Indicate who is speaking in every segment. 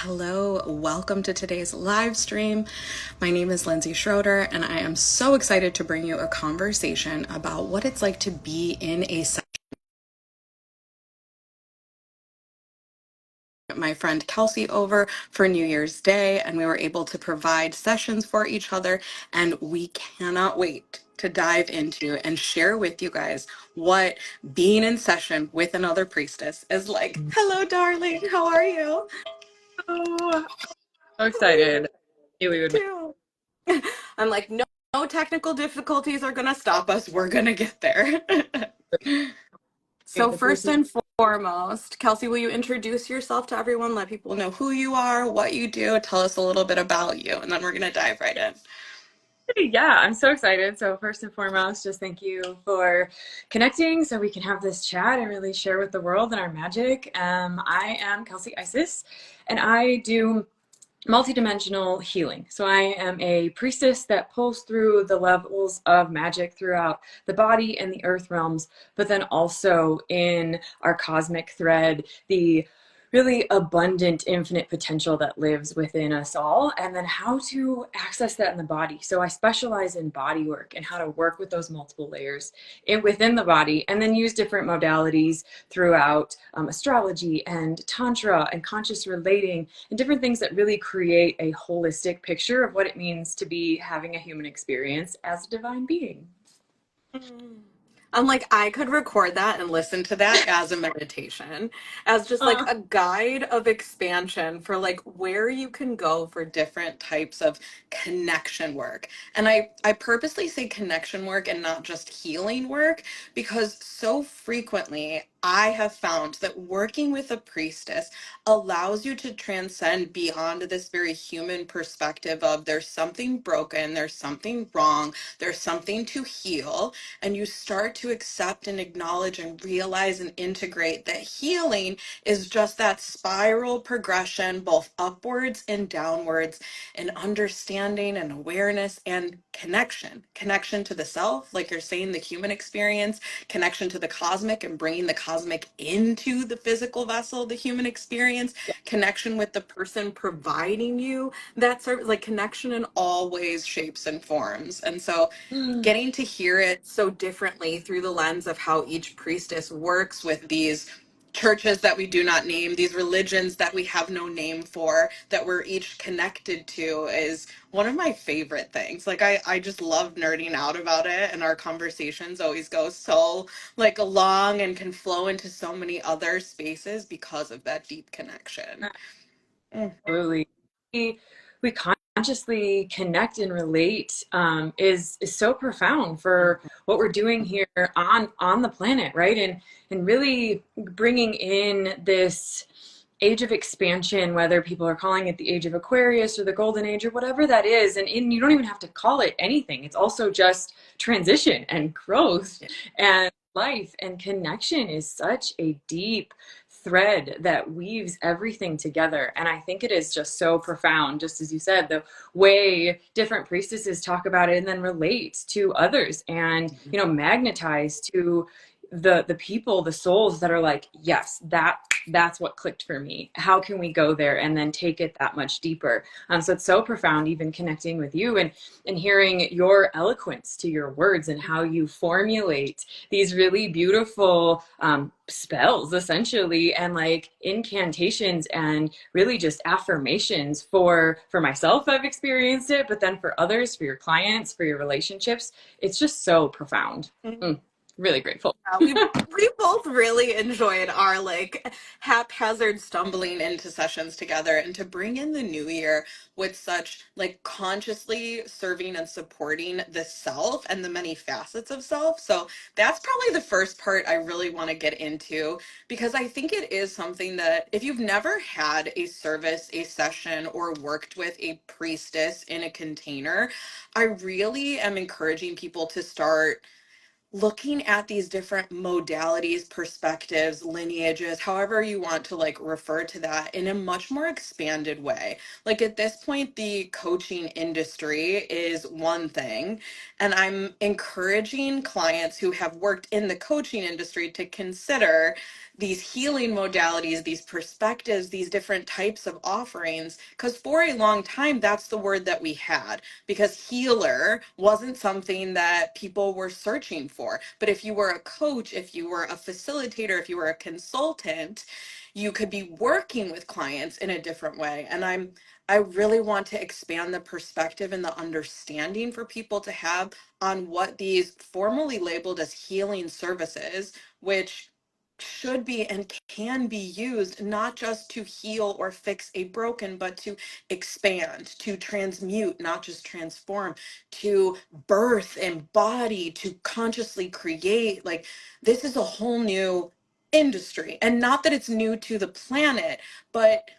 Speaker 1: Hello, welcome to today's live stream. My name is Lindsay Schroeder, and I am so excited to bring you a conversation about what it's like to be in a session. My friend Kelsey over for New Year's Day, and we were able to provide sessions for each other, and we cannot wait to dive into and share with you guys what being in session with another priestess is like. Hello, darling. How are you?
Speaker 2: Oh, so excited. Knew we would.
Speaker 1: Too. I'm like, no, no technical difficulties are going to stop us. We're going to get there. So,
Speaker 2: The
Speaker 1: first
Speaker 2: Priestess.
Speaker 1: and foremost, Kelsey, will you introduce yourself to everyone? Let people know who you are, what you do, tell us a little bit about you, and then we're going to dive right in.
Speaker 2: Yeah, I'm so excited. So first and foremost, just thank you for connecting so we can have this chat and really share with the world and our magic. I am Kelsey Isis, and I do multidimensional healing. So I am a priestess that pulls through the levels of magic throughout the body and the earth realms, but then also in our cosmic thread, the really abundant infinite potential that lives within us all, and then how to access that in the body. So I specialize in body work and how to work with those multiple layers within the body, and then use different modalities throughout astrology and tantra and conscious relating and different things that really create a holistic picture of what it means to be having a human experience as a divine being.
Speaker 1: I'm like, I could record that and listen to that as a meditation, as just like a guide of expansion for like where you can go for different types of connection work. And I purposely say connection work and not just healing work because so frequently I have found that working with a priestess allows you to transcend beyond this very human perspective of there's something broken, there's something wrong, there's something to heal, and you start to accept and acknowledge and realize and integrate that healing is just that spiral progression, both upwards and downwards, and understanding and awareness and connection to the self, like you're saying, the human experience, connection to the cosmic and bringing the cosmic into the physical vessel, the human experience, connection with the person providing you that service, like connection in all ways, shapes, and forms. And so getting to hear it so differently through the lens of how each priestess works with these churches that we do not name, these religions that we have no name for, that we're each connected to, is one of my favorite things. Like I just love nerding out about it, and our conversations always go so like long and can flow into so many other spaces because of that deep connection.
Speaker 2: Absolutely. We consciously connect and relate is so profound for what we're doing here on the planet, right? And really bringing in this age of expansion, whether people are calling it the age of Aquarius or the golden age or whatever that is, and you don't even have to call it anything. It's also just transition and growth and life, and connection is such a deep thread that weaves everything together. And I think it is just so profound, just as you said, the way different priestesses talk about it and then relate to others and, magnetize to the people, the souls that are like, yes, that's what clicked for me. How can we go there and then take it that much deeper? So it's so profound, even connecting with you and hearing your eloquence to your words and how you formulate these really beautiful spells, essentially, and like incantations and really just affirmations for myself. I've experienced it, but then for others, for your clients, for your relationships, it's just so profound. Really grateful.
Speaker 1: We both really enjoyed our like haphazard stumbling into sessions together, and to bring in the new year with such like consciously serving and supporting the self and the many facets of self. So that's probably the first part I really want to get into, because I think it is something that if you've never had a service, a session, or worked with a priestess in a container, I really am encouraging people to start looking at these different modalities, perspectives, lineages, however you want to like refer to that in a much more expanded way. Like at this point, the coaching industry is one thing, and I'm encouraging clients who have worked in the coaching industry to consider these healing modalities, these perspectives, these different types of offerings, because for a long time, that's the word that we had, because healer wasn't something that people were searching for. But if you were a coach, if you were a facilitator, if you were a consultant, you could be working with clients in a different way. And I really want to expand the perspective and the understanding for people to have on what these formally labeled as healing services, which should be and can be used not just to heal or fix a broken, but to expand, to transmute, not just transform, to birth, embody, to consciously create. Like, this is a whole new industry. And not that it's new to the planet, but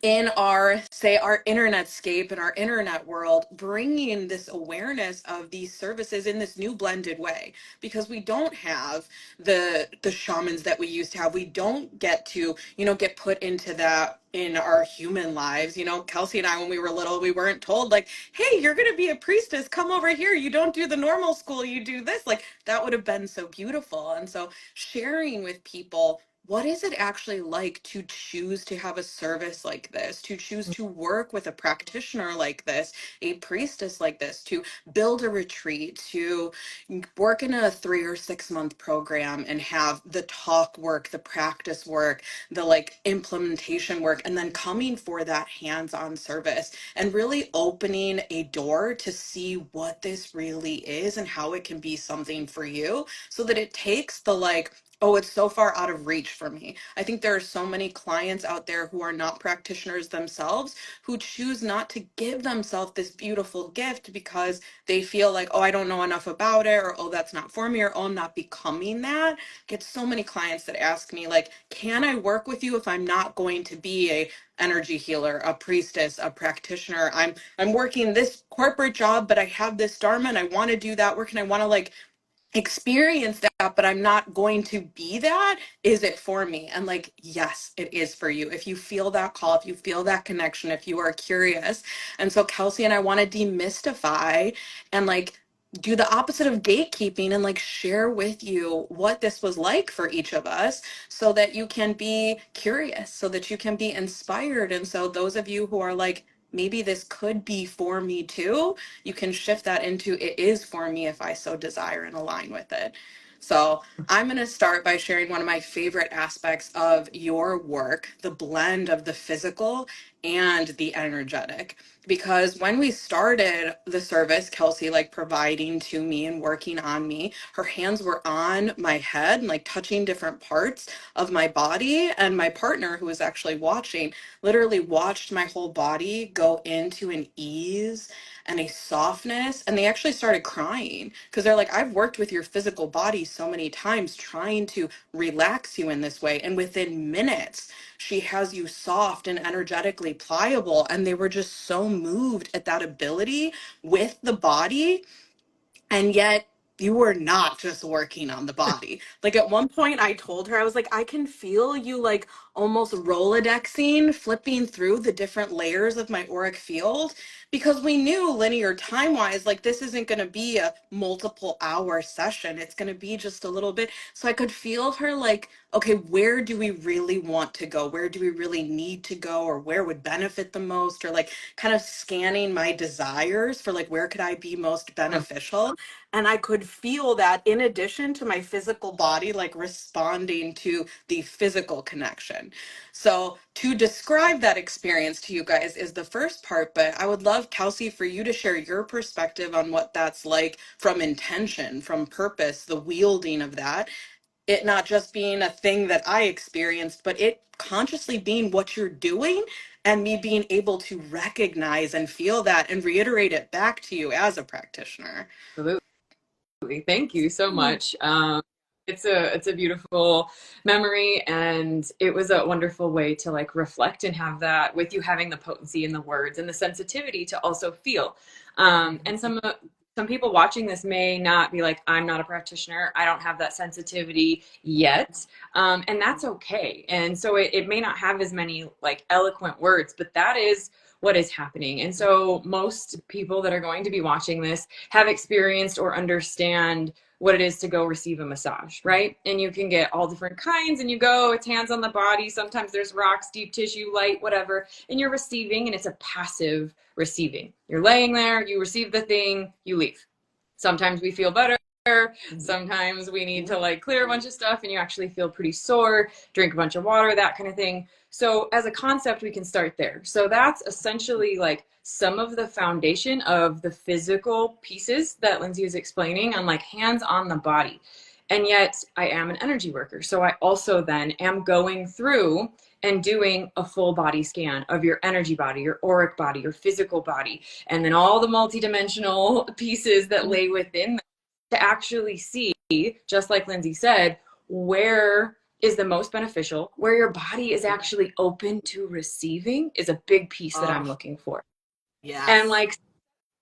Speaker 1: in our, say, our internet scape and our internet world, bringing this awareness of these services in this new blended way, because we don't have the shamans that we used to have. We don't get to, get put into that in our human lives. Kelsey and I, when we were little, we weren't told like, hey, you're going to be a priestess, come over here, you don't do the normal school, you do this. Like, that would have been so beautiful. And so sharing with people, what is it actually like to choose to have a service like this, to choose to work with a practitioner like this, a priestess like this, to build a retreat, to work in a 3 or 6 month program and have the talk work, the practice work, the like implementation work, and then coming for that hands-on service and really opening a door to see what this really is and how it can be something for you, so that it takes the like, oh, it's so far out of reach for me. I think there are so many clients out there who are not practitioners themselves, who choose not to give themselves this beautiful gift because they feel like, oh, I don't know enough about it, or oh, that's not for me, or oh, I'm not becoming that. I get so many clients that ask me like, can I work with you if I'm not going to be a energy healer, a priestess, a practitioner? I'm working this corporate job, but I have this dharma and I want to do that work and I want to like experience that, but I'm not going to be that. Is it for me? And like, yes, it is for you. If you feel that call, if you feel that connection, if you are curious. And so Kelsey and I want to demystify and like do the opposite of gatekeeping and like share with you what this was like for each of us, so that you can be curious, so that you can be inspired. And so those of you who are like, maybe this could be for me too, you can shift that into it is for me if I so desire and align with it. So I'm going to start by sharing one of my favorite aspects of your work, the blend of the physical and the energetic. Because when we started the service, Kelsey like providing to me and working on me, her hands were on my head and like touching different parts of my body. And my partner, who was actually watching, literally watched my whole body go into an ease and a softness. And they actually started crying because they're like, I've worked with your physical body so many times trying to relax you in this way. And within minutes, she has you soft and energetically pliable. And they were just so moved at that ability with the body. And yet, you were not just working on the body. Like at one point, I told her, I was like, I can feel you like almost Rolodexing, flipping through the different layers of my auric field, because we knew linear time wise, like this isn't going to be a multiple hour session. It's going to be just a little bit. So I could feel her like, okay, where do we really want to go? Where do we really need to go? Or where would benefit the most? Or like kind of scanning my desires for like, where could I be most beneficial? And I could feel that in addition to my physical body, like responding to the physical connection. So to describe that experience to you guys is the first part, but I would love, Kelsey, for you to share your perspective on what that's like from intention, from purpose, the wielding of that. It not just being a thing that I experienced, but it consciously being what you're doing, and me being able to recognize and feel that and reiterate it back to you as a practitioner.
Speaker 2: Absolutely. Thank you so much. It's a beautiful memory, and it was a wonderful way to like reflect and have that with you having the potency in the words and the sensitivity to also feel. And some some people watching this may not be like, I'm not a practitioner. I don't have that sensitivity yet. And that's okay. And so it may not have as many like eloquent words, but that is what is happening. And so most people that are going to be watching this have experienced or understand what it is to go receive a massage, right? And you can get all different kinds, and you go, it's hands on the body. Sometimes there's rocks, deep tissue, light, whatever, and you're receiving, and it's a passive receiving. You're laying there, you receive the thing, you leave. Sometimes we feel better. Sometimes we need to like clear a bunch of stuff and you actually feel pretty sore, drink a bunch of water, that kind of thing. So as a concept, we can start there. So that's essentially like some of the foundation of the physical pieces that Lindsay is explaining on like hands on the body. And yet I am an energy worker. So I also then am going through and doing a full body scan of your energy body, your auric body, your physical body, and then all the multidimensional pieces that lay within to actually see, just like Lindsay said, where is the most beneficial, where your body is actually open to receiving is a big piece that I'm looking for. And
Speaker 1: Yes.
Speaker 2: like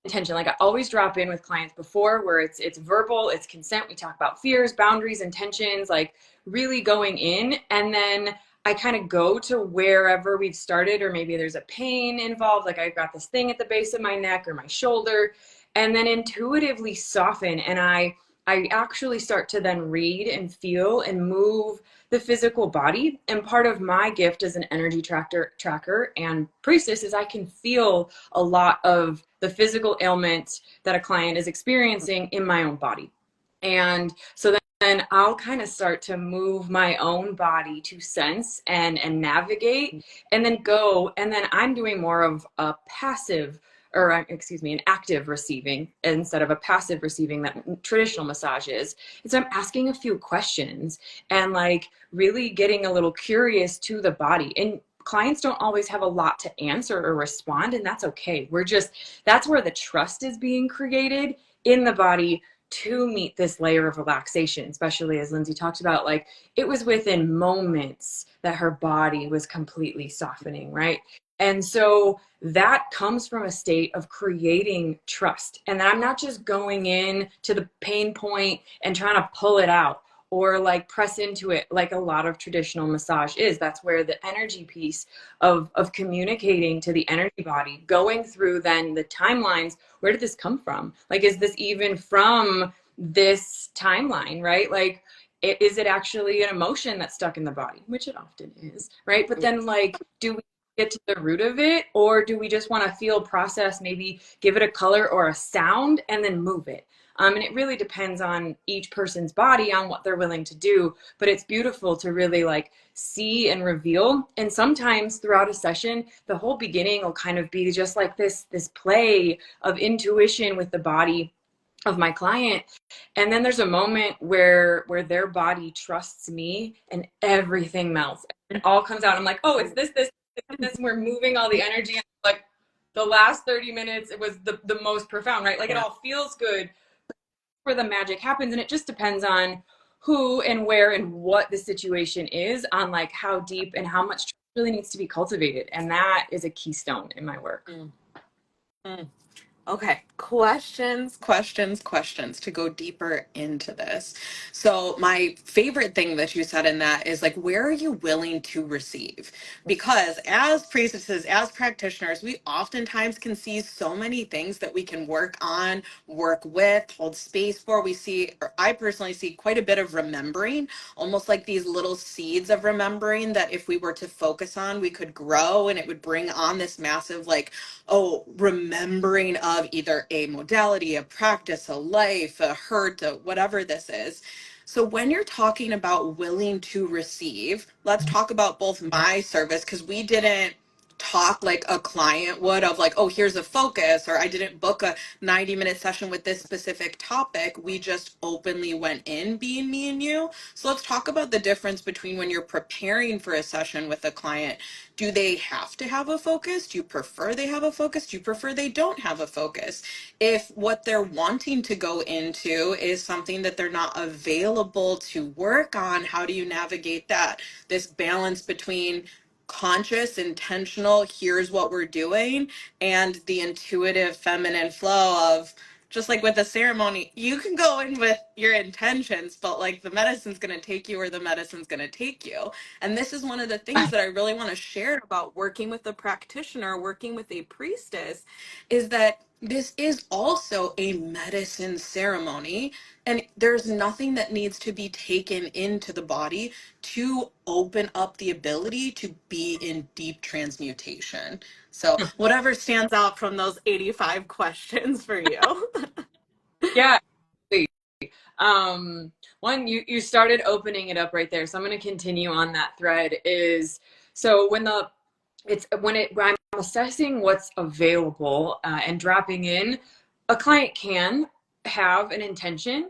Speaker 2: intention, like I always drop in with clients before where it's verbal, it's consent. We talk about fears, boundaries, intentions, like really going in. And then I kind of go to wherever we've started, or maybe there's a pain involved. Like I've got this thing at the base of my neck or my shoulder, and then intuitively soften. And I actually start to then read and feel and move the physical body. And part of my gift as an energy tracker and priestess is I can feel a lot of the physical ailment that a client is experiencing in my own body. And so then I'll kind of start to move my own body to sense and navigate and then go. And then I'm doing more of a passive, or excuse me, an active receiving instead of a passive receiving that traditional massage is. And so I'm asking a few questions and like really getting a little curious to the body. And clients don't always have a lot to answer or respond, and that's okay. That's where the trust is being created in the body to meet this layer of relaxation, especially as Lindsay talked about, like it was within moments that her body was completely softening, right? And so that comes from a state of creating trust. And that I'm not just going in to the pain point and trying to pull it out or like press into it like a lot of traditional massage is. That's where the energy piece of communicating to the energy body, going through then the timelines. Where did this come from? Like, is this even from this timeline, right? Like, is it actually an emotion that's stuck in the body, which it often is, right? But then like, do we get to the root of it, or do we just want to feel, process, maybe give it a color or a sound and then move it? And it really depends on each person's body on what they're willing to do, but it's beautiful to really like see and reveal. And sometimes throughout a session, the whole beginning will kind of be just like this play of intuition with the body of my client. And then there's a moment where their body trusts me and everything melts. It all comes out. I'm like, oh, it's this. We're moving all the energy. And like the last 30 minutes, it was the most profound, right? Like it all feels good where the magic happens. And it just depends on who and where and what the situation is, on like how deep and how much really needs to be cultivated. And that is a keystone in my work.
Speaker 1: Mm. Mm. Okay, questions to go deeper into this. So my favorite thing that you said in that is like, where are you willing to receive? Because as priestesses, as practitioners, we oftentimes can see so many things that we can work on, work with, hold space for. We see, or I personally see quite a bit of remembering, almost like these little seeds of remembering that if we were to focus on, we could grow and it would bring on this massive like, oh, remembering of either a modality, a practice, a life, a hurt, a whatever this is. So when you're talking about willing to receive, let's talk about both my service, because we didn't talk like a client would of like, oh, here's a focus, or I didn't book a 90-minute session with this specific topic. We just openly went in being me and you. So let's talk about the difference between when you're preparing for a session with a client. Do they have to have a focus? Do you prefer they have a focus? Do you prefer they don't have a focus? If what they're wanting to go into is something that they're not available to work on, how do you navigate that? This balance between conscious, intentional, here's what we're doing, and the intuitive feminine flow of just like with the ceremony, you can go in with your intentions, but like the medicine's going to take you where the medicine's going to take you. And this is one of the things that I really want to share about working with a practitioner, working with a priestess, is that this is also a medicine ceremony, and there's nothing that needs to be taken into the body to open up the ability to be in deep transmutation. So, whatever stands out from those 85 questions for you.
Speaker 2: Yeah. One, you started opening it up right there, so I'm going to continue on that thread. Is so when I'm assessing what's available and dropping in, a client can have an intention.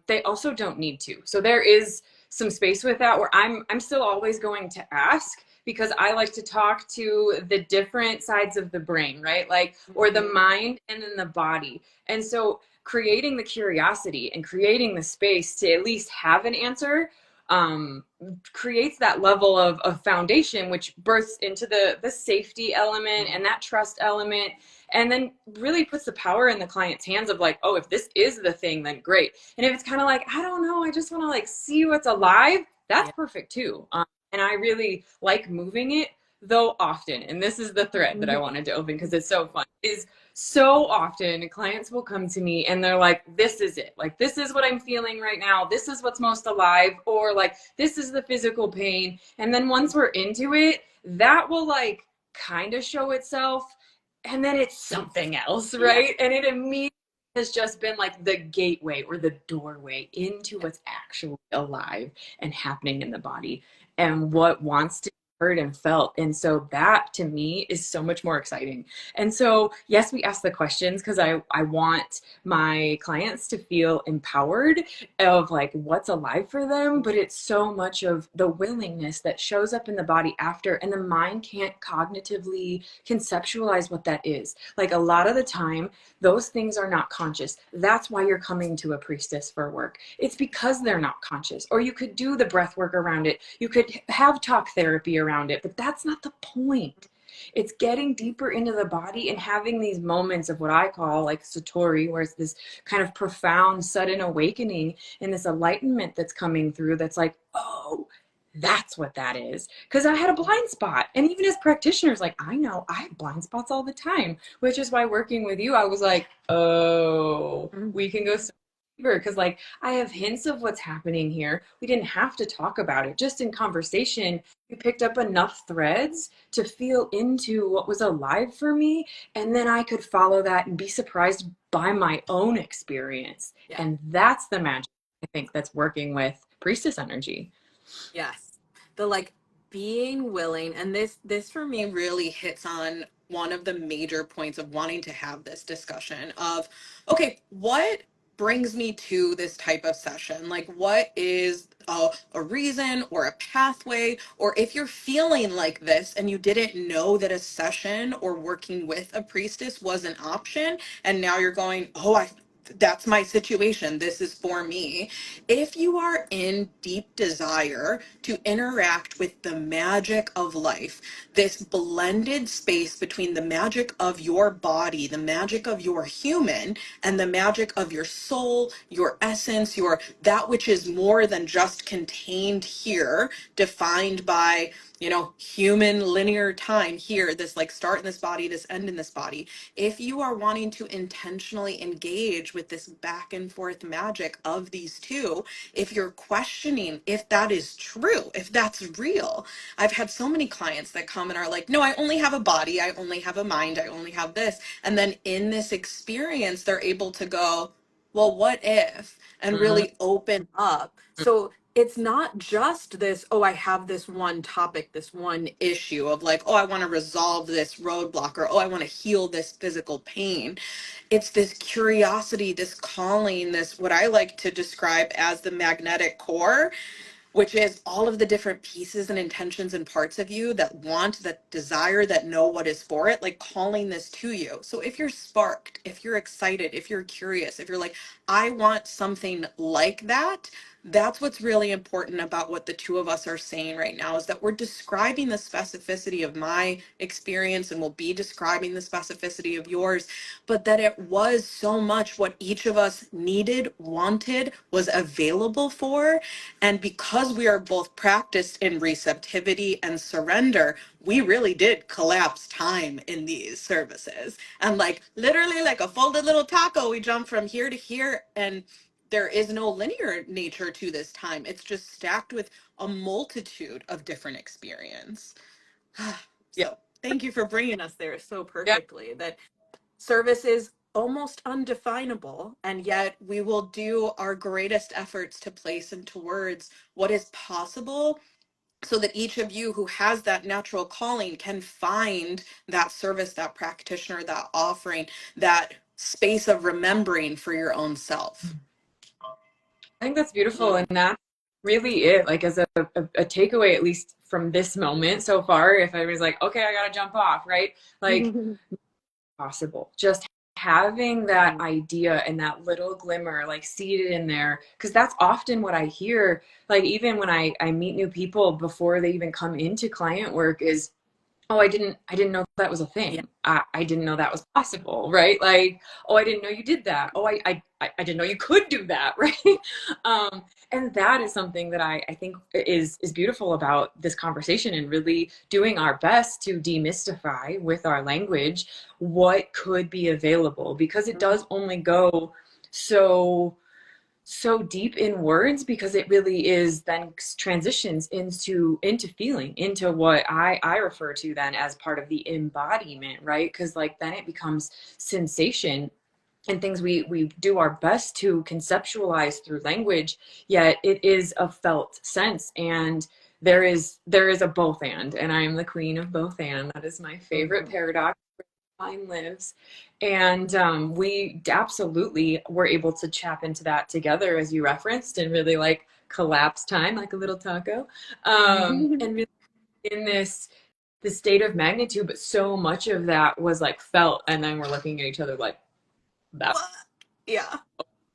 Speaker 2: They also don't need to. So there is some space with that where I'm still always going to ask, because I like to talk to the different sides of the brain, right? Like, or the mind and then the body. And so creating the curiosity and creating the space to at least have an answer creates that level of foundation, which births into the safety element and that trust element, and then really puts the power in the client's hands of like, oh, if this is the thing, then great. And if it's kind of like, I don't know, I just want to like see what's alive, that's
Speaker 1: Yeah.
Speaker 2: perfect too. And I really like moving it, though often, and this is the thread that I wanted to open because it's so fun, is so often clients will come to me and they're like, this is it. Like, this is what I'm feeling right now. This is what's most alive, or like, this is the physical pain. And then once we're into it, that will like kind of show itself. And then it's something else,
Speaker 1: Yeah.
Speaker 2: right? And it immediately has just been like the gateway or the doorway into what's actually alive and happening in the body and what wants to be heard and felt. And so that to me is so much more exciting. And so, yes, we ask the questions because I want my clients to feel empowered of like what's alive for them, but it's so much of the willingness that shows up in the body after, and the mind can't cognitively conceptualize what that is. Like a lot of the time, those things are not conscious. That's why you're coming to a priestess for work. It's because they're not conscious. Or you could do the breath work around it. You could have talk therapy around it, but that's not the point. It's getting deeper into the body and having these moments of what I call like satori, where it's this kind of profound, sudden awakening and this enlightenment that's coming through that's like, oh, that's what that is. Because I had a blind spot. And even as practitioners, like, I know I have blind spots all the time, which is why working with you, I was like, oh, we can go deeper. Because, like, I have hints of what's happening here. We didn't have to talk about it. Just in conversation, you picked up enough threads to feel into what was alive for me. And then I could follow that and be surprised by my own experience.
Speaker 1: Yeah.
Speaker 2: And that's the magic, I think, that's working with priestess energy.
Speaker 1: Yes. The like being willing, and this for me really hits on one of the major points of wanting to have this discussion of, okay, what brings me to this type of session? Like, what is a reason or a pathway? Or if you're feeling like this and you didn't know that a session or working with a priestess was an option, and now you're going, oh, that's my situation. This is for me. If you are in deep desire to interact with the magic of life, this blended space between the magic of your body, the magic of your human, and the magic of your soul, your essence, your that which is more than just contained here, defined by, human linear time here, this like start in this body, this end in this body. If you are wanting to intentionally engage with this back and forth magic of these two, if you're questioning if that is true, if that's real. I've had so many clients that come and are like, no, I only have a body, I only have a mind, I only have this. And then in this experience, they're able to go, well, what if? And
Speaker 2: Mhm.
Speaker 1: really open up. So it's not just this, oh, I have this one topic, this one issue of like, oh, I want to resolve this roadblock, or oh, I want to heal this physical pain. It's this curiosity, this calling, this what I like to describe as the magnetic core, which is all of the different pieces and intentions and parts of you that want, that desire, that know what is for it, like calling this to you. So if you're sparked, if you're excited, if you're curious, if you're like, I want something like that, That's what's really important about what the two of us are saying right now is that we're describing the specificity of my experience and we'll be describing the specificity of yours, but that it was so much what each of us needed, wanted, was available for. And because we are both practiced in receptivity and surrender, we really did collapse time in these services. And like literally like a folded little taco, we jump from here to here, and there is no linear nature to this time. It's just stacked with a multitude of different experience.
Speaker 2: Yeah.
Speaker 1: So thank you for bringing us there so
Speaker 2: Yeah.
Speaker 1: perfectly, that service is almost undefinable, and yet we will do our greatest efforts to place into words what is possible, so that each of you who has that natural calling can find that service, that practitioner, that offering, that space of remembering for your own self.
Speaker 2: I think that's beautiful.
Speaker 1: Mm.
Speaker 2: And that's really it. Like, as a takeaway, at least from this moment so far, if I was like, okay, I got to jump off, right? Like, possible. Just having that idea and that little glimmer like seated in there, because that's often what I hear, like even when I meet new people before they even come into client work, is, oh, I didn't know that was a
Speaker 1: Yeah.
Speaker 2: thing. I didn't know that was possible, right? Like, oh, I didn't know you did that. Oh, I didn't know you could do that, right? And that is something that I think is beautiful about this conversation, and really doing our best to demystify with our language what could be available, because it does only go so deep in words, because it really is then transitions into feeling, into what I refer to then as part of the embodiment, right? Because like then it becomes sensation and things we do our best to conceptualize through language, yet it is a felt sense. And there is a both and I am the queen of both and. That is my favorite paradox time lives. And we absolutely were able to chap into that together, as you referenced, and really like collapse time like a little taco. And really in this state of magnitude, but so much of that was like felt, and then we're looking at each other like that,
Speaker 1: Yeah.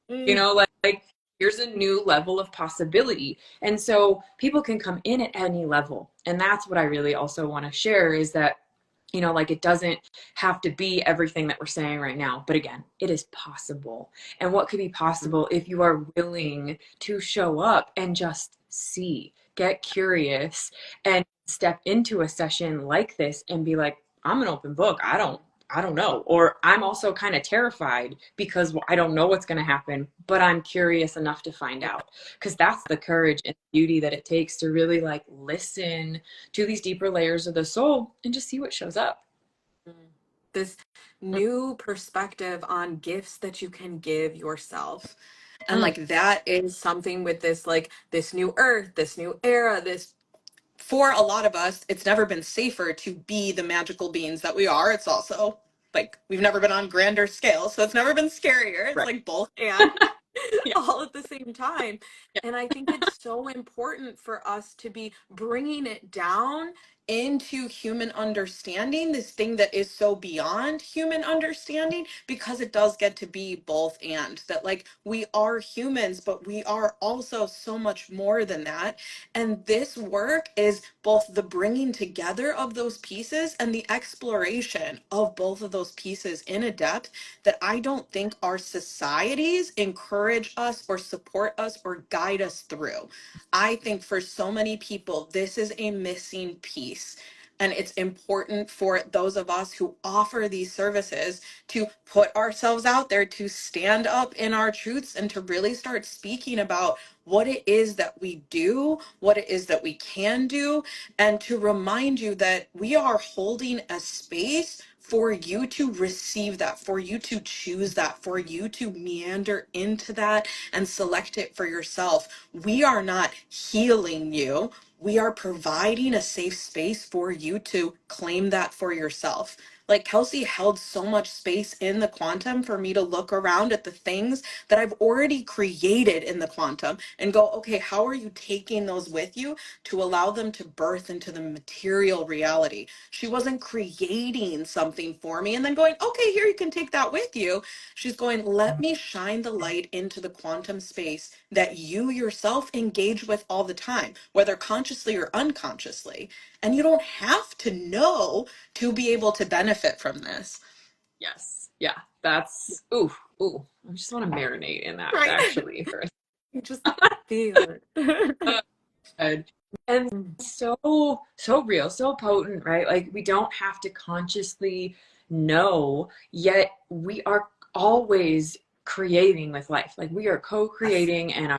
Speaker 2: like here's a new level of possibility. And so people can come in at any level. And that's what I really also want to share, is that like it doesn't have to be everything that we're saying right now. But again, it is possible. And what could be possible if you are willing to show up and just see, get curious, and step into a session like this and be like, I'm an open book. I don't know. Or I'm also kind of terrified because I don't know what's going to happen, but I'm curious enough to find out. Because that's the courage and beauty that it takes to really like listen to these deeper layers of the soul and just see what shows up.
Speaker 1: This new perspective on gifts that you can give yourself. And like that is something with this, like this new earth, this new era, this, for a lot of us, it's never been safer to be the magical beings that we are. It's also like we've never been on grander scale, so it's never been scarier. It's
Speaker 2: Right.
Speaker 1: like both and
Speaker 2: Yeah.
Speaker 1: all at the same time.
Speaker 2: Yeah.
Speaker 1: And I think it's so important for us to be bringing it down into human understanding, this thing that is so beyond human understanding, because it does get to be both and, that like we are humans, but we are also so much more than that. And this work is both the bringing together of those pieces and the exploration of both of those pieces in a depth that I don't think our societies encourage us or support us or guide us through. I think for so many people, this is a missing piece. And it's important for those of us who offer these services to put ourselves out there, to stand up in our truths, and to really start speaking about what it is that we do, what it is that we can do, and to remind you that we are holding a space for you to receive that, for you to choose that, for you to meander into that and select it for yourself. We are not healing you. We are providing a safe space for you to claim that for yourself. like Kelsey held so much space in the quantum for me to look around at the things that I've already created in the quantum and go, okay, how are you taking those with you to allow them to birth into the material reality? She wasn't creating something for me and then going, okay, here, you can take that with you. She's going, let me shine the light into the quantum space that you yourself engage with all the time, whether consciously or unconsciously. And you don't have to know to be able to benefit from this.
Speaker 2: Yes. Yeah. That's ooh. I just want to marinate in that
Speaker 1: Right?
Speaker 2: actually for a
Speaker 1: You just feel it.
Speaker 2: second. And so real, so potent, right? Like we don't have to consciously know, yet we are always creating with life. Like we are
Speaker 1: Yes.
Speaker 2: co-creating, and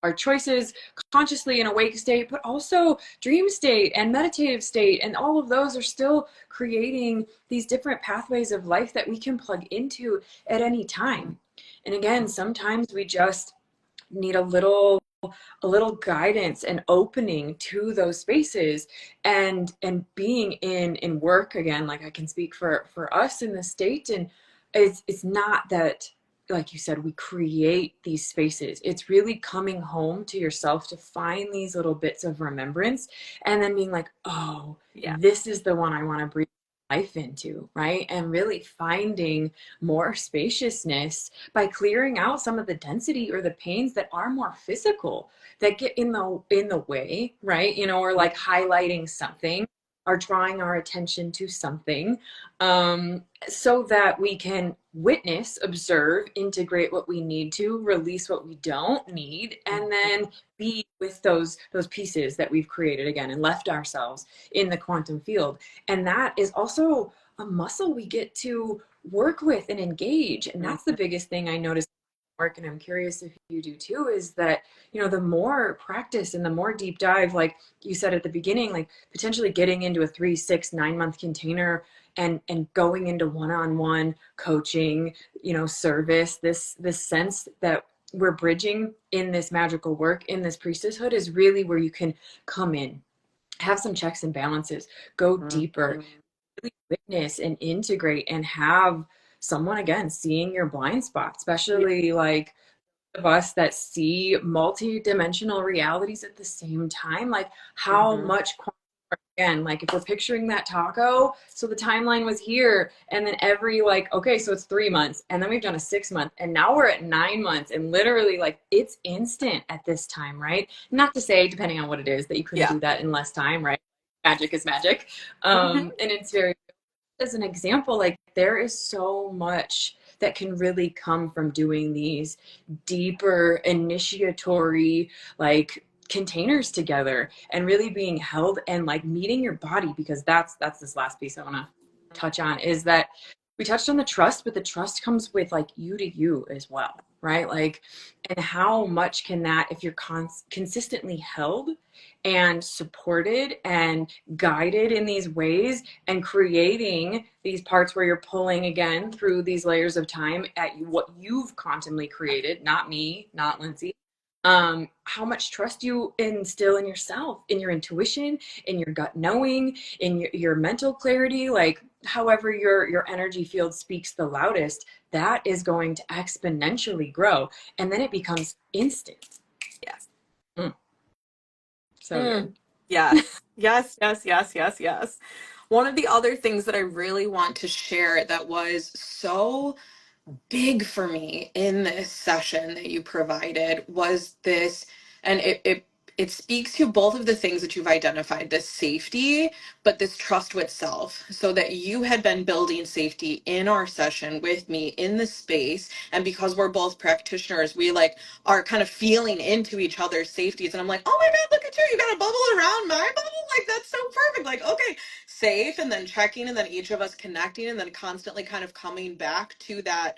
Speaker 2: our choices consciously in awake state, but also dream state and meditative state, and all of those are still creating these different pathways of life that we can plug into at any time. And again, sometimes we just need a little guidance and opening to those spaces, and being in work again. Like I can speak for us in the state, and it's not that, like you said, we create these spaces. It's really coming home to yourself to find these little bits of remembrance, and then being like, oh,
Speaker 1: Yeah.
Speaker 2: this is the one I want to breathe life into, right? And really finding more spaciousness by clearing out some of the density or the pains that are more physical, that get in the way, right? Or like highlighting something, or drawing our attention to something, so that we can witness, observe, integrate what we need to, release what we don't need, and then be with those pieces that we've created again and left ourselves in the quantum field. And that is also a muscle we get to work with and engage. And that's the biggest thing I noticed in work, and I'm curious if you do too, is that, the more practice and the more deep dive, like you said at the beginning, like potentially getting into a 3, 6, 9 month container, and going into one-on-one coaching, service, this sense that we're bridging in this magical work, in this priestesshood, is really where you can come in, have some checks and balances, go deeper, really witness and integrate, and have someone again seeing your blind spot, especially like of us that see multi-dimensional realities at the same time. Like how much, again, like if we're picturing that taco, so the timeline was here, and then every, like, okay, so it's 3 months, and then we've done a 6 month, and now we're at 9 months, and literally like it's instant at this time, right? Not to say, depending on what it is, that you couldn't
Speaker 1: Yeah.
Speaker 2: do that in less time, right? Magic is magic. And it's very, as an example, like there is so much that can really come from doing these deeper initiatory, like, containers together, and really being held and like meeting your body. Because that's this last piece I want to touch on, is that we touched on the trust, but the trust comes with like you to you as well, right? Like, and how much can that, if you're consistently held and supported and guided in these ways, and creating these parts where you're pulling again through these layers of time at what you've quantumly created, not me, not Lindsay. How much trust you instill in yourself, in your intuition, in your gut knowing, in your mental clarity, like however your energy field speaks the loudest, that is going to exponentially grow, and then it becomes instant.
Speaker 1: Yes.
Speaker 2: Mm, so good.
Speaker 1: Yes. Yes, yes, yes, yes, yes. One of the other things that I really want to share that was so big for me in this session that you provided was this, and it speaks to both of the things that you've identified, this safety, but this trust with self. So that you had been building safety in our session with me in the space. And because we're both practitioners, we like are kind of feeling into each other's safeties. And I'm like, oh my God, look at you. You got a bubble around my bubble. Like, that's so perfect. Like, okay, safe. And then checking, and then each of us connecting, and then constantly kind of coming back to that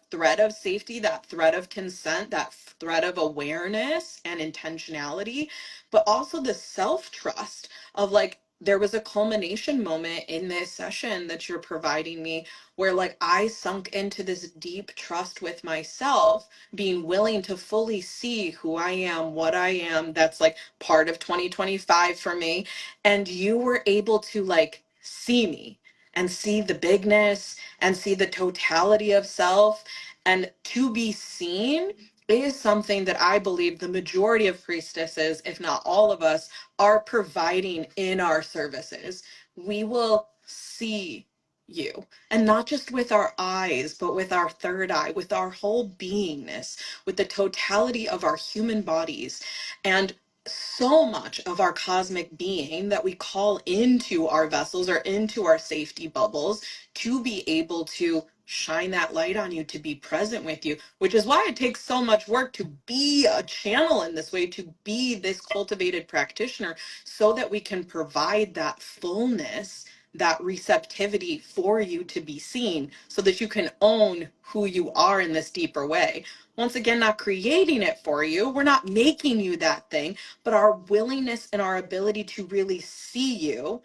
Speaker 1: thread of safety, that thread of consent, that thread of awareness and intentionality, but also the self trust of like, there was a culmination moment in this session that you're providing me where like I sunk into this deep trust with myself, being willing to fully see who I am, what I am. That's like part of 2025 for me. And you were able to like see me and see the bigness and see the totality of self. And to be seen is something that I believe the majority of priestesses, if not all of us, are providing in our services. We will see you, and not just with our eyes, but with our third eye, with our whole beingness, with the totality of our human bodies. And so much of our cosmic being that we call into our vessels or into our safety bubbles to be able to shine that light on you, to be present with you, which is why it takes so much work to be a channel in this way, to be this cultivated practitioner, so that we can provide that fullness, that receptivity for you to be seen, so that you can own who you are in this deeper way. Once again, not creating it for you, we're not making you that thing, but our willingness and our ability to really see you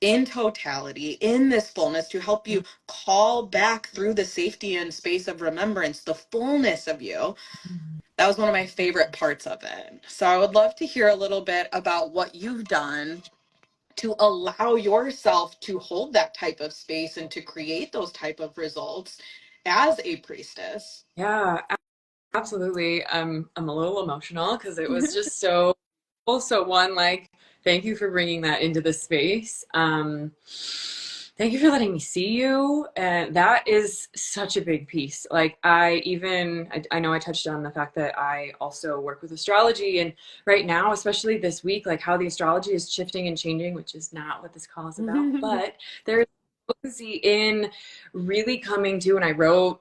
Speaker 1: in totality, in this fullness, to help you call back through the safety and space of remembrance, the fullness of you. That was one of my favorite parts of it. So I would love to hear a little bit about what you've done to allow yourself to hold that type of space and to create those type of results as a priestess.
Speaker 2: Yeah, absolutely. I'm a little emotional because it was just so also one, like, thank you for bringing that into the space. Thank you for letting me see you. And that is such a big piece. Like, I know I touched on the fact that I also work with astrology, and right now, especially this week, like how the astrology is shifting and changing, which is not what this call is about, but there's in really coming to, and I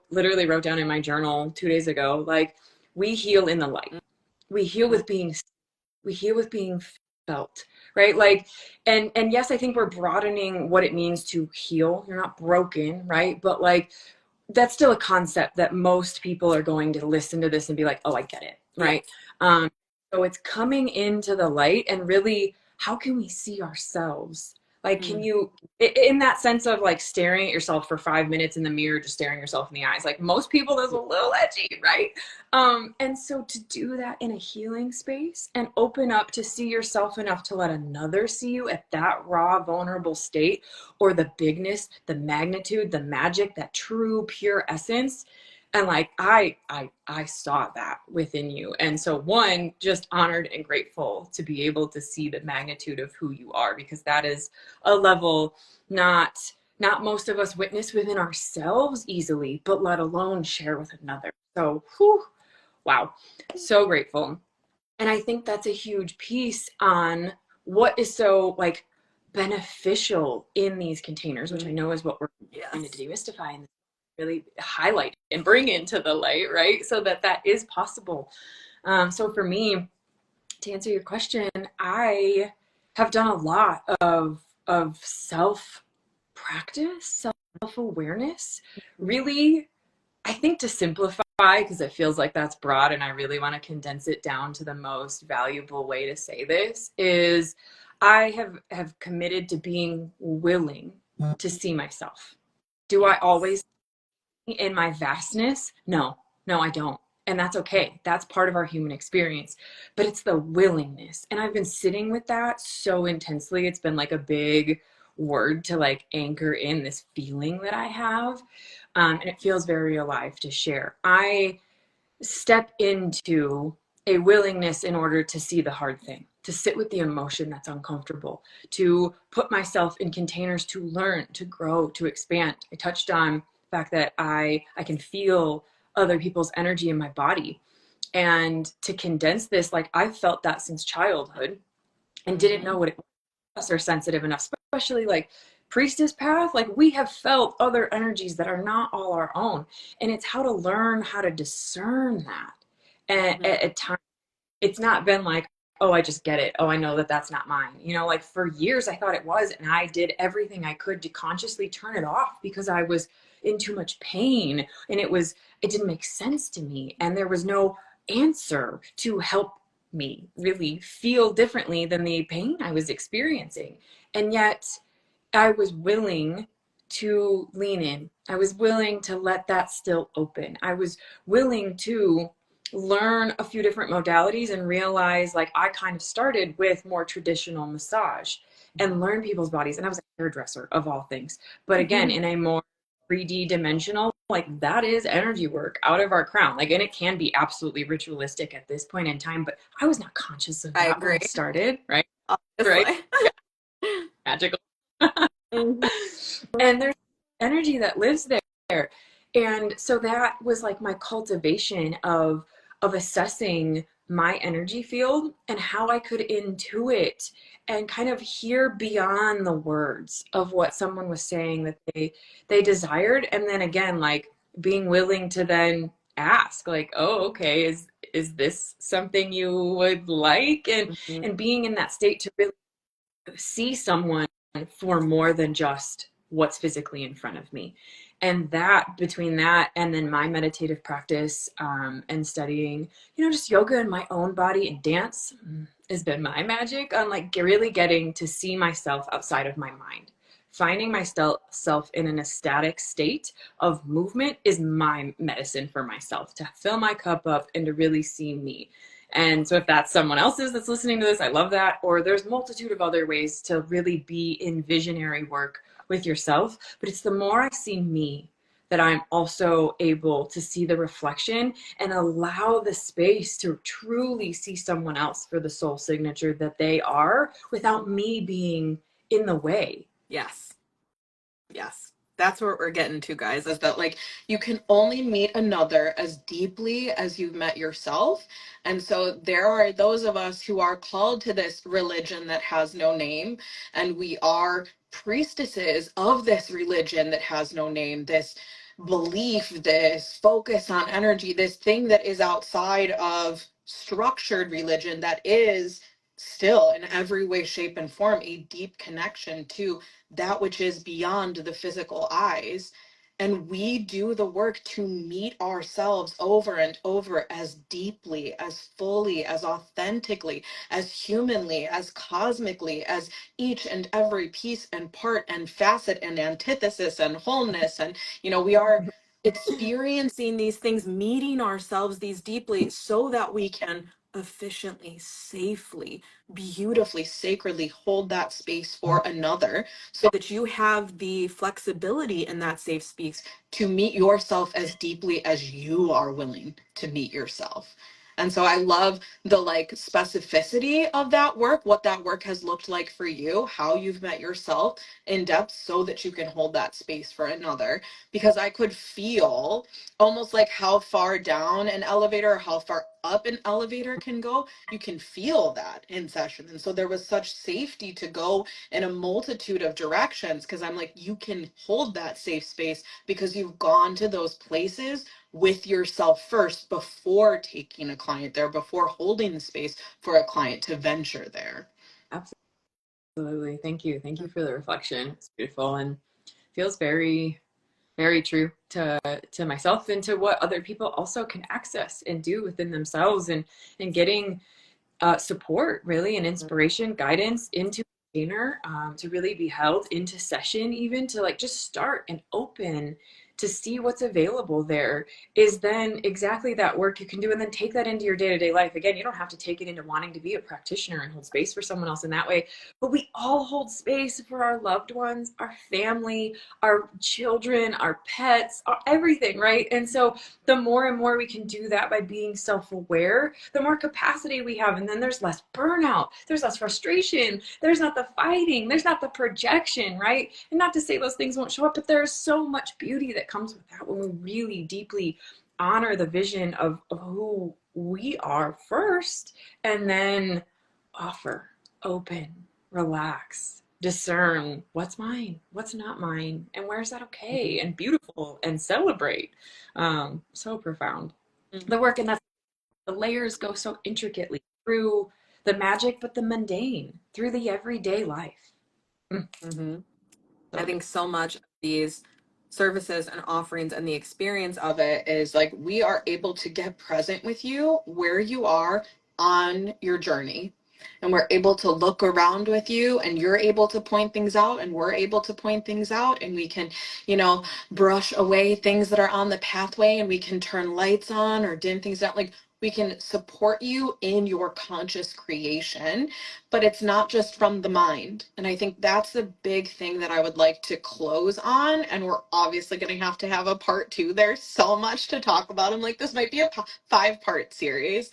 Speaker 2: literally wrote down in my journal 2 days ago, like, we heal in the light. We heal with being felt, right? Like, and yes, I think we're broadening what it means to heal. You're not broken, right? But like, that's still a concept that most people are going to listen to this and be like, oh, I get it, right? Yeah. So it's coming into the light, and really, how can we see ourselves? Like, can you, in that sense of like staring at yourself for 5 minutes in the mirror, just staring yourself in the eyes, like most people, that's a little edgy, right? And so to do that in a healing space and open up to see yourself enough to let another see you at that raw, vulnerable state, or the bigness, the magnitude, the magic, that true, pure essence. And like, I saw that within you. And so one, just honored and grateful to be able to see the magnitude of who you are, because that is a level not most of us witness within ourselves easily, but let alone share with another. So, whew, wow, so grateful. And I think that's a huge piece on what is so like beneficial in these containers, which I know is what we're trying to demystify and really highlight and bring into the light, right? So that that is possible. So for me, to answer your question, I have done a lot of self practice, self awareness, really. I think to simplify, because it feels like that's broad and I really want to condense it down to the most valuable way to say this, is I have committed to being willing to see myself. Do I always see in my vastness? No, I don't. And that's okay. That's part of our human experience. But it's the willingness. And I've been sitting with that so intensely. It's been like a big word to like anchor in this feeling that I have. And it feels very alive to share. I step into a willingness in order to see the hard thing, to sit with the emotion that's uncomfortable, to put myself in containers to learn, to grow, to expand. I touched on the fact that I can feel other people's energy in my body. And to condense this, like, I've felt that since childhood and didn't know what it was, or sensitive enough, especially like priestess path. Like, we have felt other energies that are not all our own. And it's how to learn how to discern that. And at times, it's not been like, oh, I just get it. Oh, I know that that's not mine. You know, like for years I thought it was, and I did everything I could to consciously turn it off because I was in too much pain, and it didn't make sense to me. And there was no answer to help me really feel differently than the pain I was experiencing. And yet I was willing to lean in. I was willing to let that still open. I was willing to learn a few different modalities and realize, like, I kind of started with more traditional massage. and learn people's bodies. And I was a hairdresser of all things. But again, in a more 3D dimensional, like that is energy work out of our crown. Like, and it can be absolutely ritualistic at this point in time, but I was not conscious of
Speaker 1: I
Speaker 2: that when
Speaker 1: agree.
Speaker 2: I started, right?
Speaker 1: Obviously.
Speaker 2: Right? Magical.
Speaker 1: Mhm.
Speaker 2: And there's energy that lives there. And so that was like my cultivation of assessing my energy field and how I could intuit and kind of hear beyond the words of what someone was saying that they desired. And then again, like being willing to then ask, like, oh, okay, is this something you would like? And being in that state to really see someone for more than just what's physically in front of me. And that, between that and then my meditative practice, and studying, just yoga in my own body and dance, has been my magic on like really getting to see myself outside of my mind. Finding myself in an ecstatic state of movement is my medicine for myself, to fill my cup up and to really see me. And so if that's someone else's that's listening to this, I love that. Or there's multitude of other ways to really be in visionary work with yourself. But it's the more I see me that I'm also able to see the reflection and allow the space to truly see someone else for the soul signature that they are without me being in the way.
Speaker 1: Yes. Yes. That's what we're getting to, guys, is that like you can only meet another as deeply as you've met yourself. And so there are those of us who are called to this religion that has no name, and we are priestesses of this religion that has no name, this belief, this focus on energy, this thing that is outside of structured religion that is still in every way, shape, and form a deep connection to that which is beyond the physical eyes. And we do the work to meet ourselves over and over as deeply, as fully, as authentically, as humanly, as cosmically, as each and every piece and part and facet and antithesis and wholeness. And, we are experiencing these things, meeting ourselves these deeply so that we can efficiently, safely, beautifully, sacredly hold that space for another, so that you have the flexibility in that safe space to meet yourself as deeply as you are willing to meet yourself. And so I love the like specificity of that work, what that work has looked like for you, how you've met yourself in depth so that you can hold that space for another. Because I could feel almost like how far down an elevator or how far up an elevator can go. You can feel that in session. And so there was such safety to go in a multitude of directions, because I'm like, you can hold that safe space because you've gone to those places with yourself first before taking a client there, before holding the space for a client to venture there.
Speaker 2: Absolutely. Thank you. Thank you for the reflection. It's beautiful and feels very, very true to myself and to what other people also can access and do within themselves, and getting support really and inspiration, guidance into container, to really be held into session, even to like just start and open to see what's available there, is then exactly that work you can do, and then take that into your day-to-day life. Again, you don't have to take it into wanting to be a practitioner and hold space for someone else in that way, but we all hold space for our loved ones, our family, our children, our pets, everything, right? And so the more and more we can do that by being self-aware, the more capacity we have. And then there's less burnout, there's less frustration, there's not the fighting, there's not the projection, right? And not to say those things won't show up, but there's so much beauty that comes with that when we really deeply honor the vision of who we are first, and then offer, open, relax, discern what's mine, what's not mine, and where's that okay and beautiful, and celebrate. So profound. The work, and that's the layers go so intricately through the magic, but the mundane, through the everyday life.
Speaker 1: Mm-hmm.
Speaker 2: So
Speaker 1: I
Speaker 2: good.
Speaker 1: think so much of these services and offerings and the experience of it is like we are able to get present with you where you are on your journey. And we're able to look around with you, and you're able to point things out, and we're able to point things out, and we can, brush away things that are on the pathway, and we can turn lights on or dim things down. Like We can support you in your conscious creation, but it's not just from the mind. And I think that's the big thing that I would like to close on. And we're obviously going to have a part two. There's so much to talk about. I'm like, this might be a 5-part series,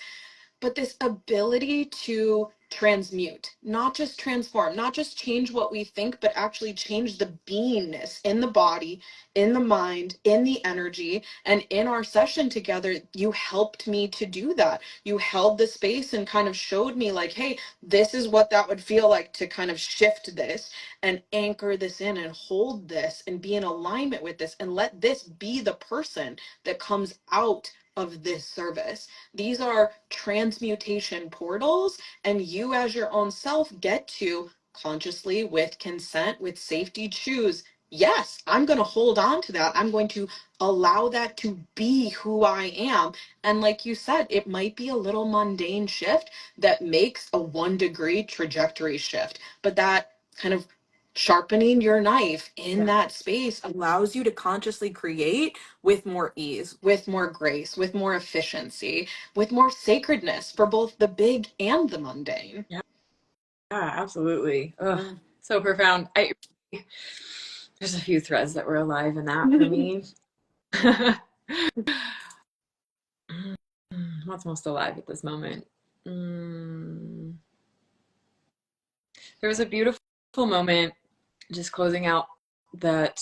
Speaker 1: but this ability to transmute, not just transform, not just change what we think, but actually change the beingness in the body, in the mind, in the energy. And in our session together, you helped me to do that. You held the space and kind of showed me, like, hey, this is what that would feel like to kind of shift this and anchor this in and hold this and be in alignment with this and let this be the person that comes out of this service. These are transmutation portals, and you, as your own self, get to consciously, with consent, with safety, choose, yes, I'm going to hold on to that. I'm going to allow that to be who I am. And like you said, it might be a little mundane shift that makes a 1-degree trajectory shift, but that kind of sharpening your knife in that space allows you to consciously create with more ease, with more grace, with more efficiency, with more sacredness for both the big and the mundane.
Speaker 2: Yeah, absolutely. Ugh, so profound. There's a few threads that were alive in that for me. What's most alive at this moment? There was a beautiful moment, just closing out, that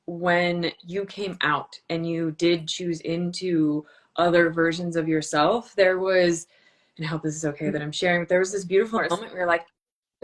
Speaker 2: when you came out and you did choose into other versions of yourself, there was, and I hope this is okay that I'm sharing, but there was this beautiful moment where you're like,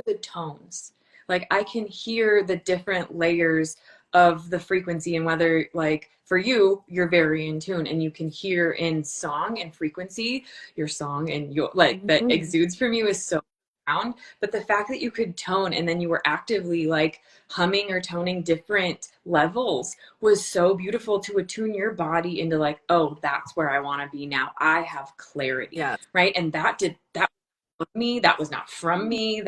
Speaker 2: the tones. Like I can hear the different layers of the frequency, and whether, like, for you, you're very in tune and you can hear in song and frequency, your song and your, like, that exudes from you is so profound. But the fact that you could tone and then you were actively like humming or toning different levels was so beautiful, to attune your body into like, oh, that's where I want to be now. I have clarity.
Speaker 1: Yes.
Speaker 2: Right. And that me, that was not from me,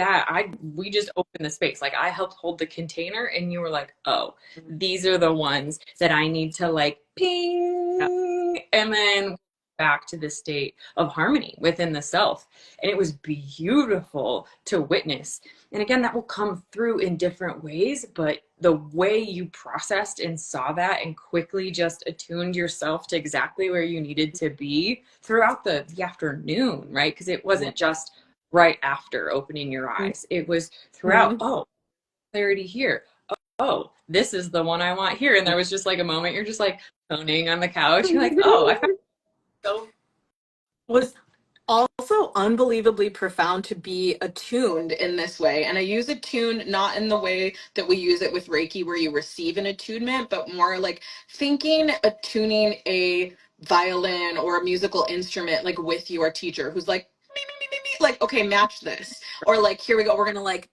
Speaker 2: we just opened the space, like I helped hold the container and you were like, oh, these are the ones that I need to like ping, and then back to the state of harmony within the self. And it was beautiful to witness. And again, that will come through in different ways, but the way you processed and saw that and quickly just attuned yourself to exactly where you needed to be throughout the afternoon, right? Because it wasn't just right after opening your eyes, it was throughout. Oh, clarity here. Oh, this is the one I want here. And there was just like a moment you're just like toning on the couch, you're like, oh, I found so.
Speaker 1: Was also unbelievably profound to be attuned in this way. And I use attune not in the way that we use it with Reiki, where you receive an attunement, but more like thinking attuning a violin or a musical instrument, like with your teacher who's like, me, me, me, me, me, like, okay, match this. Or like, here we go, we're going to like,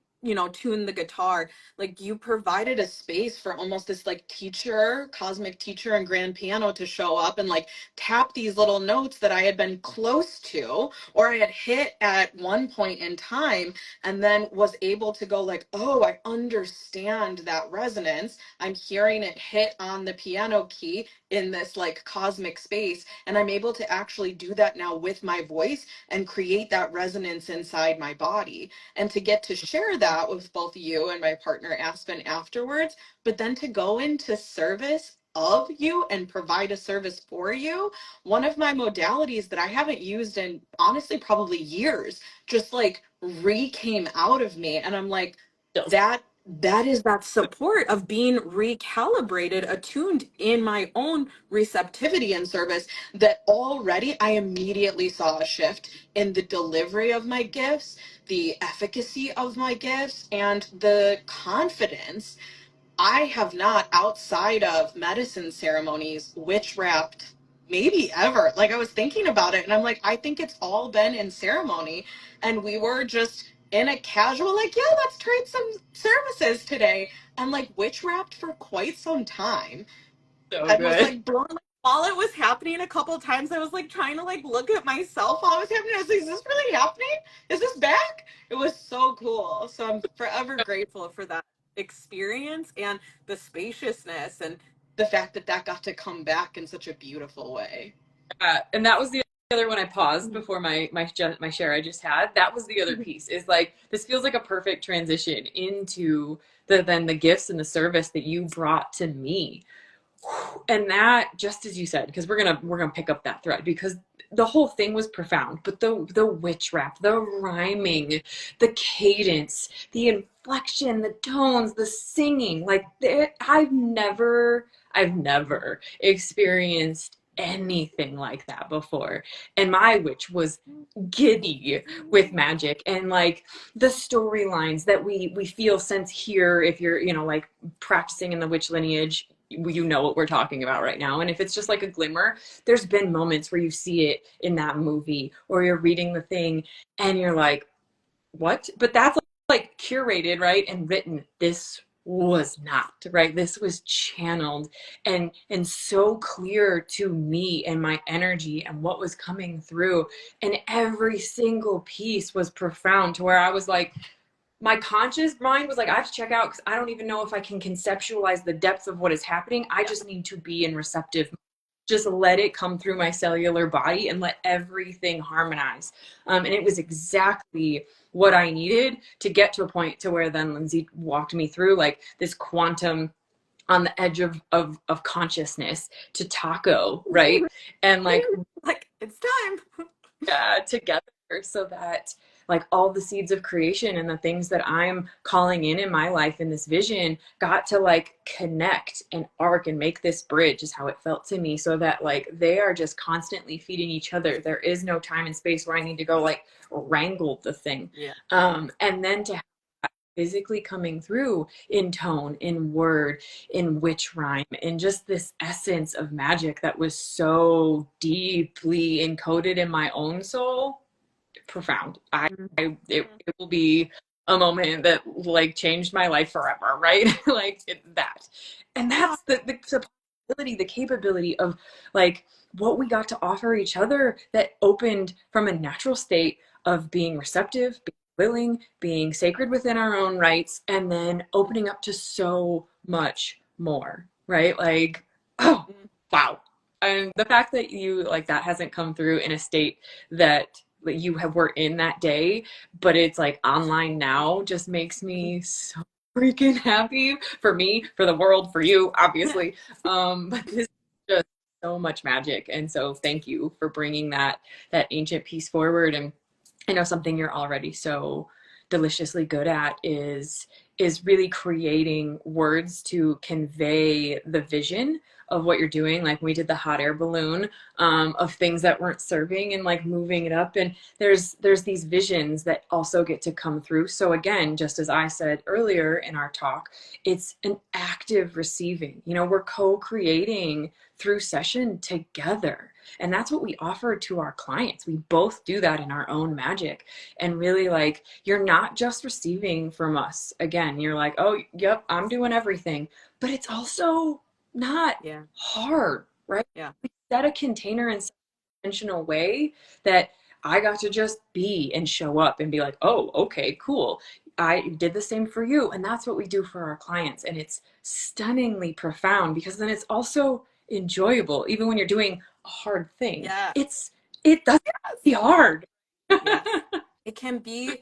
Speaker 1: tune the guitar. Like you provided a space for almost this like teacher, cosmic teacher and grand piano to show up and like tap these little notes that I had been close to or I had hit at one point in time, and then was able to go like, oh, I understand that resonance. I'm hearing it hit on the piano key in this like cosmic space, and I'm able to actually do that now with my voice and create that resonance inside my body. And to get to share that with both you and my partner Aspen afterwards, but then to go into service of you and provide a service for you, one of my modalities that I haven't used in honestly probably years just like came out of me. And I'm like, that is that support of being recalibrated, attuned in my own receptivity and service, that already I immediately saw a shift in the delivery of my gifts, the efficacy of my gifts, and the confidence. I have not, outside of medicine ceremonies, witch wrapped maybe ever. Like I was thinking about it and I'm like, I think it's all been in ceremony. And we were just in a casual, like, yeah, let's trade some services today. And like witch wrapped for quite some time.
Speaker 2: So
Speaker 1: I was
Speaker 2: good.
Speaker 1: like blown. While it was happening a couple of times, I was like trying to like look at myself while it was happening. I was like, is this really happening? Is this back? It was so cool. So I'm forever grateful for that experience and the spaciousness and the fact that that got to come back in such a beautiful way.
Speaker 2: And that was the other when I paused before my share I just had, that was the other piece, is like, this feels like a perfect transition into the gifts and the service that you brought to me. And that, just as you said, because we're gonna pick up that thread, because the whole thing was profound, but the witch rap, the rhyming, the cadence, the inflection, the tones, the singing, like I've never experienced anything like that before. And my witch was giddy with magic, and like the storylines that we feel sense here, if you're, like practicing in the witch lineage, you know what we're talking about right now. And if it's just like a glimmer, there's been moments where you see it in that movie, or you're reading the thing and you're like, what? But that's like curated, right? And written. This was not, right? This was channeled and so clear to me and my energy and what was coming through. And every single piece was profound, to where I was like, my conscious mind was like, I have to check out, because I don't even know if I can conceptualize the depth of what is happening. I just need to be in receptive. Just let it come through my cellular body and let everything harmonize. And it was exactly what I needed to get to a point to where then Lindsay walked me through like this quantum on the edge of consciousness to taco, right? And like
Speaker 1: it's time.
Speaker 2: together, so that like all the seeds of creation and the things that I'm calling in my life in this vision got to like connect and arc and make this bridge, is how it felt to me. So that like they are just constantly feeding each other. There is no time and space where I need to go like wrangle the thing.
Speaker 1: Yeah.
Speaker 2: And then to physically coming through in tone, in word, in witch rhyme, in just this essence of magic that was so deeply encoded in my own soul. Profound. It will be a moment that like changed my life forever, right? Like that. And that's the possibility, the capability of like what we got to offer each other, that opened from a natural state of being receptive, being willing, being sacred within our own rights, and then opening up to so much more, right? Like, oh, wow. And the fact that you like that hasn't come through in a state that you were in that day, but it's like online now, just makes me so freaking happy, for me, for the world, for you, obviously. But this is just so much magic. And so thank you for bringing that ancient piece forward. And I know something you're already so deliciously good at is really creating words to convey the vision of what you're doing. Like we did the hot air balloon, of things that weren't serving, and like moving it up. And there's these visions that also get to come through. So again, just as I said earlier in our talk, it's an active receiving. We're co-creating through session together. And that's what we offer to our clients. We both do that in our own magic. And really, like, you're not just receiving from us. Again, you're like, oh, yep, I'm doing everything. But it's also not hard, right?
Speaker 1: Yeah.
Speaker 2: We set a container in such an intentional way that I got to just be and show up and be like, oh, okay, cool. I did the same for you. And that's what we do for our clients. And it's stunningly profound, because then it's also enjoyable, even when you're doing a hard thing.
Speaker 1: Yeah.
Speaker 2: It doesn't be hard.
Speaker 1: Yes. It can be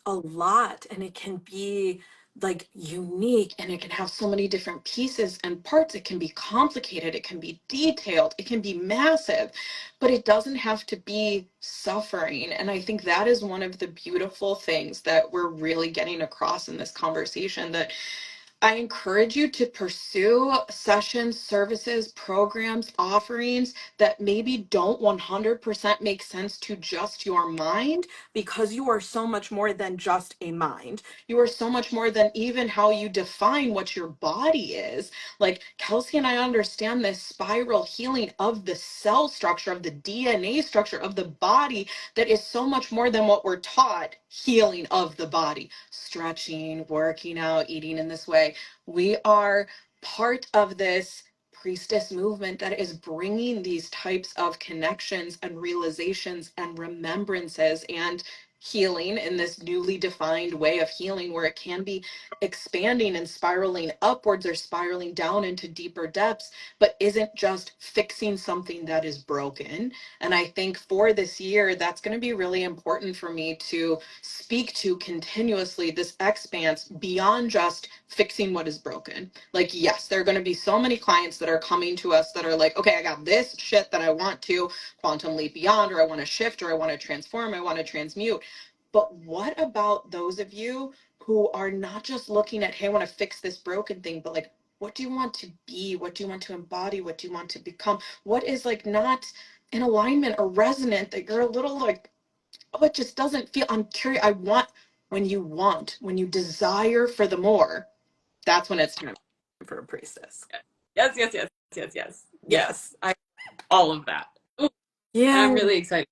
Speaker 1: a lot, and it can be like unique, and it can have so many different pieces and parts. It can be complicated, it can be detailed, it can be massive, but it doesn't have to be suffering. And I think that is one of the beautiful things that we're really getting across in this conversation, that I encourage you to pursue sessions, services, programs, offerings that maybe don't 100% make sense to just your mind, because you are so much more than just a mind. You are so much more than even how you define what your body is. Like Kelsey and I understand this spiral healing of the cell structure, of the DNA structure of the body, that is so much more than what we're taught. Healing of the body, stretching, working out, eating in this way. We are part of this priestess movement that is bringing these types of connections and realizations and remembrances and healing, in this newly defined way of healing, where it can be expanding and spiraling upwards or spiraling down into deeper depths, but isn't just fixing something that is broken. And I think for this year, that's going to be really important for me to speak to continuously, this expanse beyond just fixing what is broken. Like, yes, there are going to be so many clients that are coming to us that are like, okay, I got this shit that I want to quantum leap beyond, or I want to shift, or I want to transform, I want to transmute. But what about those of you who are not just looking at, hey, I want to fix this broken thing, but like, what do you want to be? What do you want to embody? What do you want to become? What is like not in alignment or resonant, that you're a little like, oh, it just doesn't feel, I'm curious. I want, when you desire for the more, that's when it's time for a priestess.
Speaker 2: Yes, yes, yes, yes, yes, yes. All of that. Ooh,
Speaker 1: yeah.
Speaker 2: I'm really excited.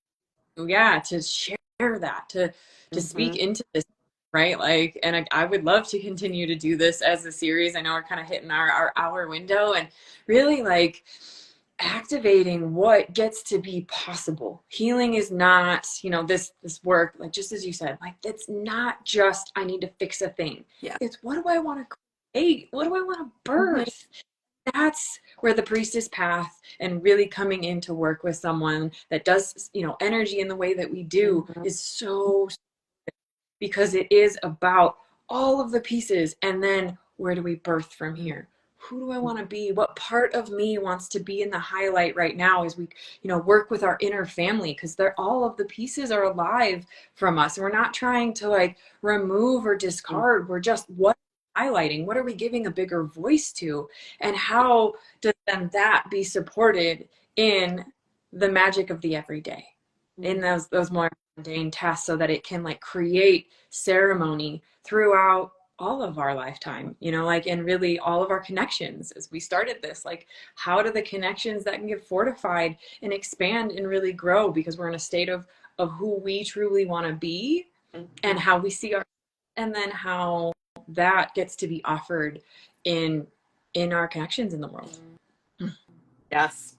Speaker 2: Yeah, to share that, to speak into this, right? Like, and I would love to continue to do this as a series. I know we're kind of hitting our hour window, and really like activating what gets to be possible. Healing is not, you know, this work, like just as you said, like it's not just I need to fix a thing.
Speaker 1: Yeah.
Speaker 2: It's what do I want to create? What do I want to birth? That's where the priestess path and really coming in to work with someone that does, you know, energy in the way that we do is so, because it is about all of the pieces. And then where do we birth from here? Who do I want to be? What part of me wants to be in the highlight right now as we, you know, work with our inner family? Because they're all of the pieces are alive from us. We're not trying to like remove or discard. We're just highlighting, what are we giving a bigger voice to, and how does then that be supported in the magic of the everyday, in those more mundane tasks, so that it can like create ceremony throughout all of our lifetime, you know, like, and really all of our connections. As we started this, like, how do the connections that can get fortified and expand and really grow, because we're in a state of who we truly want to be and how we see our, and then how that gets to be offered in our connections in the world.
Speaker 1: Yes,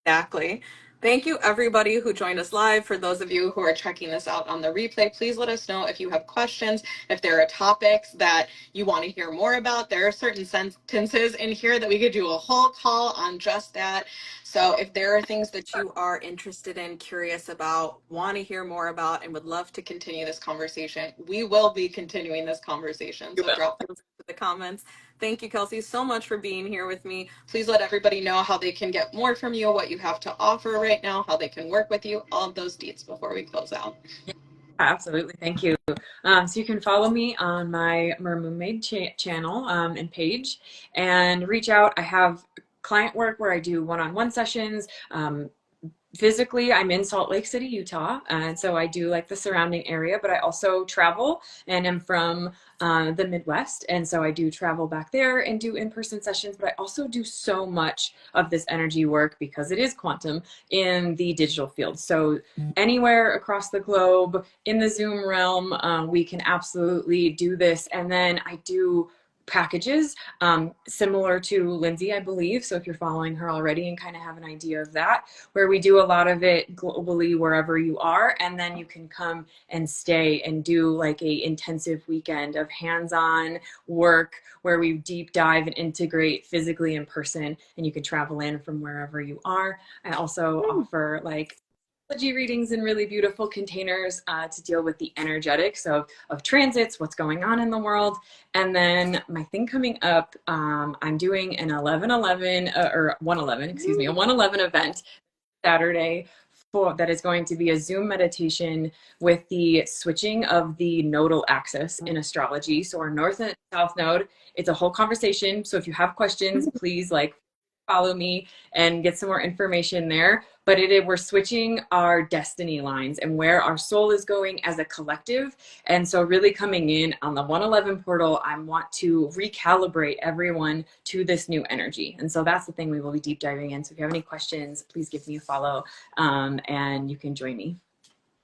Speaker 1: exactly. Thank you, everybody who joined us live. For those of you who are checking this out on the replay, please let us know if you have questions, if there are topics that you want to hear more about. There are certain sentences in here that we could do a whole call on just that. So if there are things that you are interested in, curious about, want to hear more about, and would love to continue this conversation, we will be continuing this conversation. So drop those into the comments. Thank you, Kelsey, so much for being here with me. Please let everybody know how they can get more from you, what you have to offer right now, how they can work with you, all of those deets before we close out.
Speaker 2: Absolutely. Thank you. So you can follow me on my Mermaid channel and page, and reach out. I have client work where I do one-on-one sessions. Physically, I'm in Salt Lake City, Utah, and so I do like the surrounding area, but I also travel and am from the Midwest, and so I do travel back there and do in-person sessions, but I also do so much of this energy work, because it is quantum, in the digital field. So anywhere across the globe, in the Zoom realm, we can absolutely do this. And then I do packages similar to Lindsay, I believe. So if you're following her already and kind of have an idea of that, where we do a lot of it globally wherever you are, and then you can come and stay and do like a intensive weekend of hands-on work where we deep dive and integrate physically in person, and you can travel in from wherever you are. I also offer like readings in really beautiful containers to deal with the energetics of transits, what's going on in the world. And then my thing coming up, I'm doing an 11/11 or 1/11, excuse me, a 1/11 event Saturday that is going to be a Zoom meditation with the switching of the nodal axis in astrology. So our north and south node, it's a whole conversation. So if you have questions, please like follow me and get some more information there. But we're switching our destiny lines and where our soul is going as a collective. And so really coming in on the 1/11 portal, I want to recalibrate everyone to this new energy. And so that's the thing we will be deep diving in. So if you have any questions, please give me a follow and you can join me.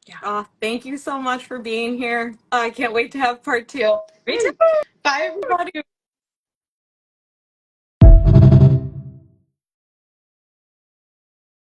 Speaker 1: Yeah. Thank you so much for being here. I can't wait to have part 2.
Speaker 2: Me too.
Speaker 1: Bye, everybody.